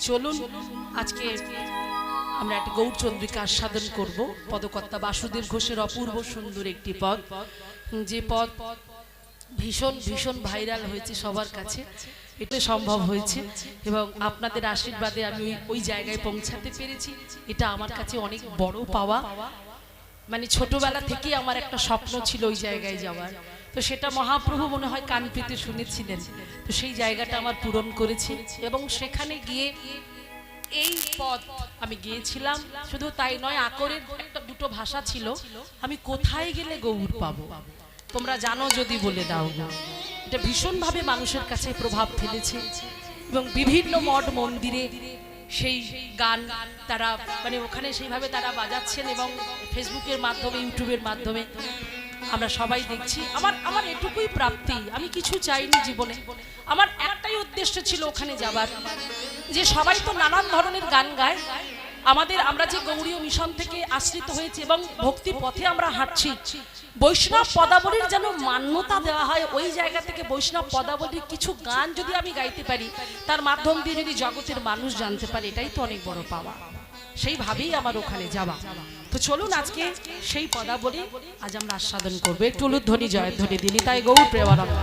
চলুন আজকে আমরা একটা গৌরচন্দ্রিকা আস্বাদন করব। পদকর্তা বাসুদেব ঘোষের অপূর্ব সুন্দর একটি পদ, যে পদ ভীষণ ভীষণ ভাইরাল হয়েছে সবার কাছে। এটা সম্ভব হয়েছে এবং আপনাদের আশীর্বাদে আমি ওই জায়গায় পৌঁছাতে পেরেছি। এটা আমার কাছে অনেক বড় পাওয়া। মানে ছোটবেলা থেকেই আমার একটা স্বপ্ন ছিল ওই জায়গায় যাওয়ার। তো সেটা মহাপ্রভু মনে হয় কান পেতে শুনেছিলেন। তো সেই জায়গাটা আমার পূরণ করেছে এবং সেখানে গিয়ে এই পদ আমি গিয়েছিলাম। শুধু তাই নয়, আকরের একটা দুটো ভাষা ছিল, আমি কোথায় গেলে গৌর পাবো তোমরা জানো যদি বলে দাও। এটা ভীষণভাবে মানুষের কাছে প্রভাব ফেলেছে এবং বিভিন্ন মঠ মন্দিরে সেই গান তারা মানে ওখানে সেইভাবে তারা বাজাচ্ছেন এবং ফেসবুকের মাধ্যমে ইউটিউবের মাধ্যমে আমরা সবাই দেখছি। আমার এটুকুই প্রাপ্তি, আমি কিছু চাইনি জীবনে। আমার একটাই উদ্দেশ্য ছিল ওখানে যাবার, যে সবাই তো নানান ধরনের গান গায়, আমরা যে গৌড়ীয় মিশন থেকে আশ্রিত হয়েছে এবং ভক্তি পথে আমরা হাঁটছি, বৈষ্ণব পদাবলীর যেন মান্যতা দেওয়া হয়। ওই জায়গা থেকে বৈষ্ণব পদাবলীর কিছু গান যদি আমি গাইতে পারি, তার মাধ্যম দিয়ে যদি জগতের মানুষ জানতে পারে, এটাই তো অনেক বড় পাওয়া। সেইভাবেই আমার ওখানে যাওয়া। তো চলুন আজকে সেই পদাবলী আজ আমরা আস্বাদন করবো। একটু উলুধ্বনি জয়ধ্বনি দিলি তাই গৌর প্রেমানন্দ।